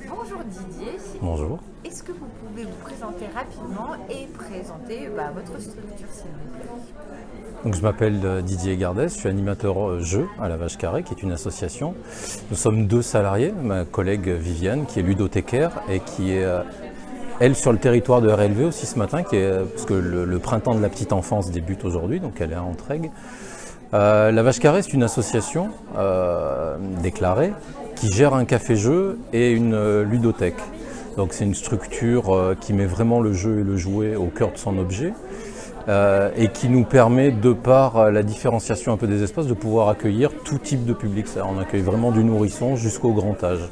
Bonjour Didier. Bonjour. Est-ce que vous pouvez vous présenter rapidement et présenter votre structure s'il vous plaît? Donc, je m'appelle Didier Gardès, je suis animateur jeu à la Vache Carrée, qui est une association. Nous sommes 2 salariés, ma collègue Viviane qui est ludothécaire et qui est elle sur le territoire de RLV aussi ce matin, parce que le printemps de la petite enfance débute aujourd'hui, donc elle est à Entraigues. La Vache Carrée, c'est une association déclarée qui gère un café-jeu et une ludothèque. Donc c'est une structure qui met vraiment le jeu et le jouet au cœur de son objet et qui nous permet, de par la différenciation un peu des espaces, de pouvoir accueillir tout type de public. On accueille vraiment du nourrisson jusqu'au grand âge.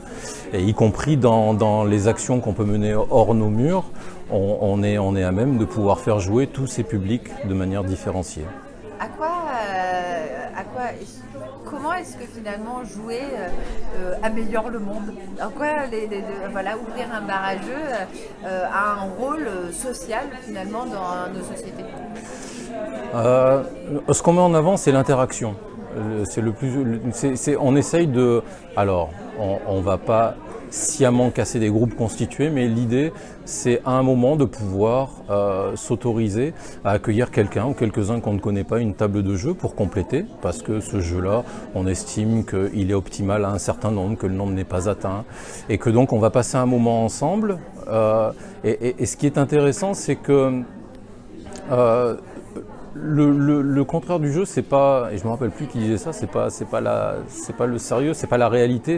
Et y compris dans les actions qu'on peut mener hors nos murs, on est à même de pouvoir faire jouer tous ces publics de manière différenciée. Comment est-ce que finalement jouer améliore le monde? En quoi ouvrir un bar à jeu a un rôle social finalement dans nos sociétés? Ce qu'on met en avant, c'est l'interaction. On essaye de... Alors, on ne va pas sciemment casser des groupes constitués, mais l'idée, c'est à un moment de pouvoir s'autoriser à accueillir quelqu'un ou quelques-uns qu'on ne connaît pas, une table de jeu pour compléter, parce que ce jeu-là, on estime qu'il est optimal à un certain nombre, que le nombre n'est pas atteint, et que donc on va passer un moment ensemble. Et ce qui est intéressant, c'est que le contraire du jeu, c'est pas, et je me rappelle plus qui disait ça, c'est pas le sérieux, c'est pas la réalité,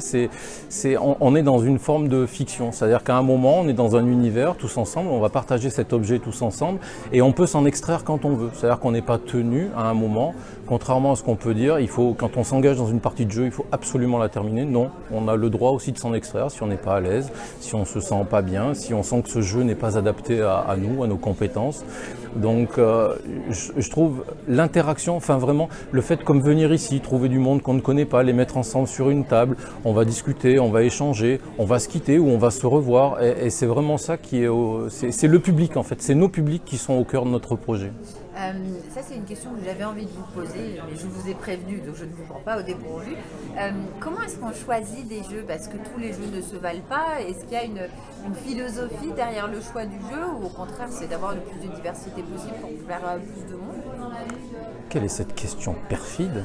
on est dans une forme de fiction. C'est-à-dire qu'à un moment, on est dans un univers tous ensemble, on va partager cet objet tous ensemble, et on peut s'en extraire quand on veut. C'est-à-dire qu'on n'est pas tenu à un moment, contrairement à ce qu'on peut dire, quand on s'engage dans une partie de jeu, il faut absolument la terminer. Non, on a le droit aussi de s'en extraire si on n'est pas à l'aise, si on se sent pas bien, si on sent que ce jeu n'est pas adapté à nous, à nos compétences. Donc, je trouve l'interaction, enfin vraiment, le fait comme venir ici, trouver du monde qu'on ne connaît pas, les mettre ensemble sur une table, on va discuter, on va échanger, on va se quitter ou on va se revoir, et c'est vraiment ça qui est, c'est le public en fait, c'est nos publics qui sont au cœur de notre projet. Ça c'est une question que j'avais envie de vous poser, mais je vous ai prévenu, donc je ne vous prends pas au dépourvu. Comment est-ce qu'on choisit des jeux? Parce que tous les jeux ne se valent pas. Est-ce qu'il y a une philosophie derrière le choix du jeu, ou au contraire c'est d'avoir le plus de diversité possible pour plaire à plus de monde? Quelle est cette question perfide?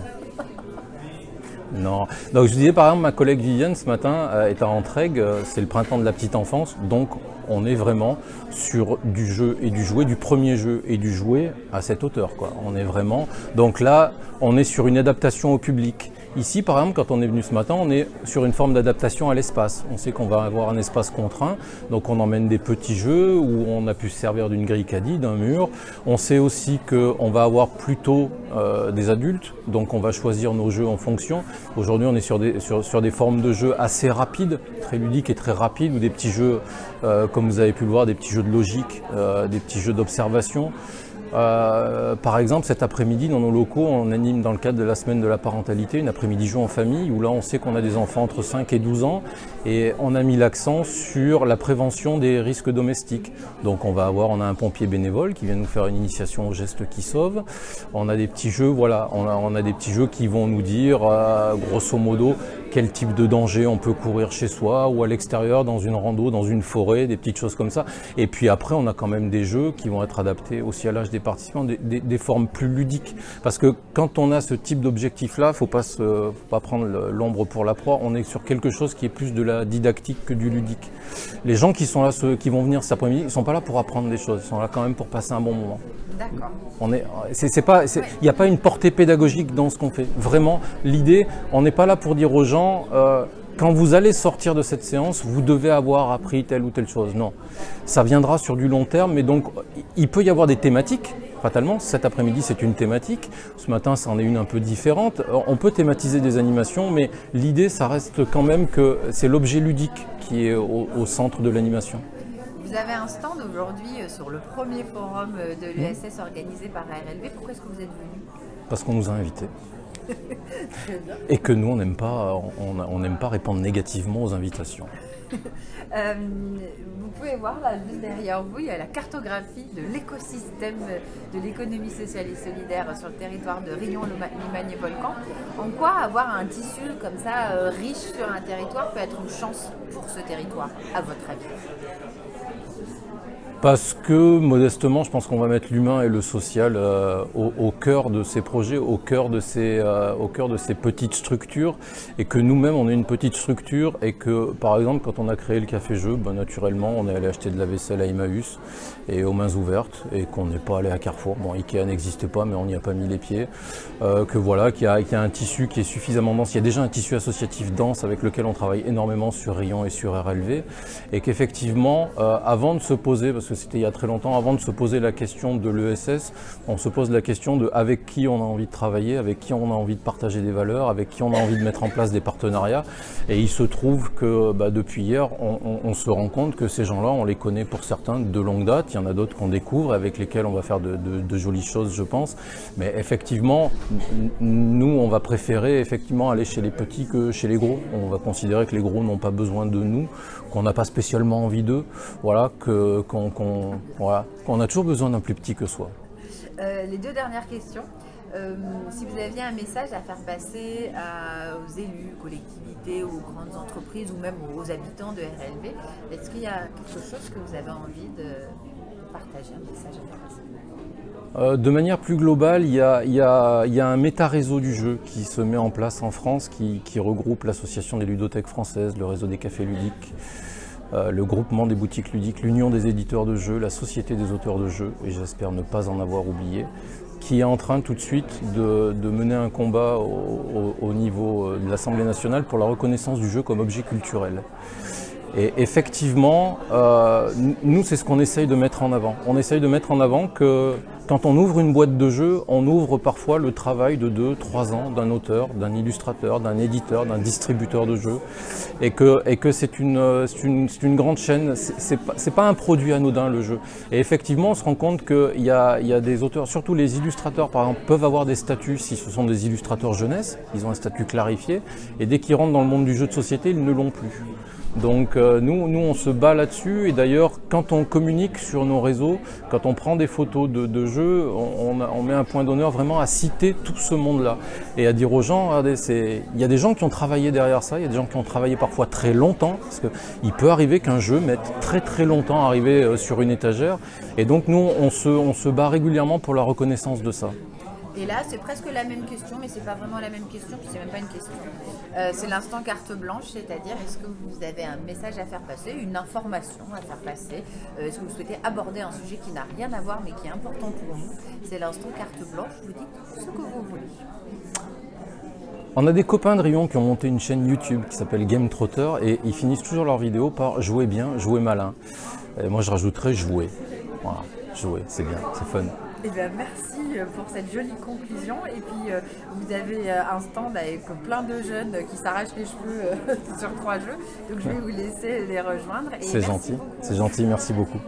Non. Donc je disais par exemple, ma collègue Viviane ce matin est à Entraigues, c'est le printemps de la petite enfance, donc on est vraiment sur du jeu et du jouet, du premier jeu et du jouet à cette hauteur, quoi. On est vraiment, donc là on est sur une adaptation au public. Ici, par exemple, quand on est venu ce matin, on est sur une forme d'adaptation à l'espace. On sait qu'on va avoir un espace contraint, donc on emmène des petits jeux où on a pu se servir d'une grille caddie, d'un mur. On sait aussi qu'on va avoir plutôt des adultes, donc on va choisir nos jeux en fonction. Aujourd'hui, on est sur des formes de jeux assez rapides, très ludiques et très rapides, ou des petits jeux, comme vous avez pu le voir, des petits jeux de logique, des petits jeux d'observation. Par exemple, cet après-midi, dans nos locaux, on anime dans le cadre de la semaine de la parentalité une après-midi jeu en famille, où là on sait qu'on a des enfants entre 5 et 12 ans, et on a mis l'accent sur la prévention des risques domestiques. Donc on a un pompier bénévole qui vient nous faire une initiation aux gestes qui sauvent. On a des petits jeux, voilà, on a des petits jeux qui vont nous dire, grosso modo, quel type de danger on peut courir chez soi ou à l'extérieur, dans une rando, dans une forêt, des petites choses comme ça. Et puis après, on a quand même des jeux qui vont être adaptés aussi à l'âge des participants, des formes plus ludiques. Parce que quand on a ce type d'objectif-là, faut pas prendre l'ombre pour la proie. On est sur quelque chose qui est plus de la didactique que du ludique. Les gens qui sont là, ceux qui vont venir cet après-midi, ils sont pas là pour apprendre des choses, ils sont là quand même pour passer un bon moment. D'accord. Il n'y a pas une portée pédagogique dans ce qu'on fait. Vraiment, l'idée, on n'est pas là pour dire aux gens, quand vous allez sortir de cette séance, vous devez avoir appris telle ou telle chose. Non, ça viendra sur du long terme, mais donc il peut y avoir des thématiques. Fatalement, cet après-midi, c'est une thématique. Ce matin, c'en est une un peu différente. On peut thématiser des animations, mais l'idée, ça reste quand même que c'est l'objet ludique qui est au centre de l'animation. Vous avez un stand aujourd'hui sur le premier forum de l'ESS organisé par RLV. Pourquoi est-ce que vous êtes venu? Parce qu'on nous a invités. Et que nous, on n'aime pas répondre négativement aux invitations. Vous pouvez voir là, juste derrière vous, il y a la cartographie de l'écosystème de l'économie sociale et solidaire sur le territoire de Riom, Limagne et Volcan. En quoi avoir un tissu comme ça riche sur un territoire peut être une chance pour ce territoire, à votre avis? Parce que, modestement, je pense qu'on va mettre l'humain et le social au cœur de ces projets, au cœur de ces petites structures, et que nous-mêmes, on est une petite structure, et que, par exemple, quand on a créé le Café-Jeu, ben, naturellement, on est allé acheter de la vaisselle à Emmaüs et aux mains ouvertes, et qu'on n'est pas allé à Carrefour. Bon, Ikea n'existait pas, mais on n'y a pas mis les pieds. Que voilà, qu'il y a un tissu qui est suffisamment dense. Il y a déjà un tissu associatif dense avec lequel on travaille énormément sur Riom et sur RLV, et qu'effectivement, avant de se poser, parce que c'était il y a très longtemps, avant de se poser la question de l'ESS, on se pose la question de avec qui on a envie de travailler, avec qui on a envie de partager des valeurs, avec qui on a envie de mettre en place des partenariats. Et il se trouve que depuis hier, on se rend compte que ces gens-là, on les connaît pour certains de longue date, il y en a d'autres qu'on découvre, avec lesquels on va faire de jolies choses, je pense. Mais effectivement, nous, on va préférer effectivement aller chez les petits que chez les gros. On va considérer que les gros n'ont pas besoin de nous, qu'on n'a pas spécialement envie d'eux, voilà, qu'on a toujours besoin d'un plus petit que soi. Les deux dernières questions. Si vous aviez un message à faire passer aux élus, collectivités, aux grandes entreprises ou même aux habitants de RLV, est-ce qu'il y a quelque chose que vous avez envie de partager, un message à faire passer? De manière plus globale, il y a un méta-réseau du jeu qui se met en place en France, qui regroupe l'association des ludothèques françaises, le réseau des cafés ludiques, le groupement des boutiques ludiques, l'union des éditeurs de jeux, la société des auteurs de jeux, et j'espère ne pas en avoir oublié, qui est en train tout de suite de mener un combat au niveau de l'Assemblée nationale pour la reconnaissance du jeu comme objet culturel. Et effectivement, nous, c'est ce qu'on essaye de mettre en avant. On essaye de mettre en avant que quand on ouvre une boîte de jeux, on ouvre parfois le travail de 2-3 ans d'un auteur, d'un illustrateur, d'un éditeur, d'un distributeur de jeux. Et que c'est une grande chaîne, c'est pas un produit anodin le jeu. Et effectivement, on se rend compte qu'il y a des auteurs, surtout les illustrateurs par exemple, peuvent avoir des statuts si ce sont des illustrateurs jeunesse, ils ont un statut clarifié, et dès qu'ils rentrent dans le monde du jeu de société, ils ne l'ont plus. Donc nous on se bat là-dessus, et d'ailleurs quand on communique sur nos réseaux, quand on prend des photos de jeux, on met un point d'honneur vraiment à citer tout ce monde-là et à dire aux gens, regardez, il y a des gens qui ont travaillé derrière ça, il y a des gens qui ont travaillé parfois très longtemps, parce qu'il peut arriver qu'un jeu mette très très longtemps à arriver sur une étagère, et donc nous on se bat régulièrement pour la reconnaissance de ça. Et là, c'est presque la même question, mais c'est pas vraiment la même question, puis c'est même pas une question. C'est l'instant carte blanche, c'est-à-dire est-ce que vous avez un message à faire passer, une information à faire passer, est-ce que vous souhaitez aborder un sujet qui n'a rien à voir mais qui est important pour vous? C'est l'instant carte blanche, vous dites ce que vous voulez. On a des copains de Riom qui ont monté une chaîne YouTube qui s'appelle Game Trotter, et ils finissent toujours leurs vidéos par jouer bien, jouer malin. Et moi je rajouterais jouer. Voilà, jouer, c'est bien, c'est fun. Eh bien, merci pour cette jolie conclusion. Et puis, vous avez un stand avec plein de jeunes qui s'arrachent les cheveux sur 3 jeux. Donc, je vais vous laisser les rejoindre. C'est gentil, merci beaucoup.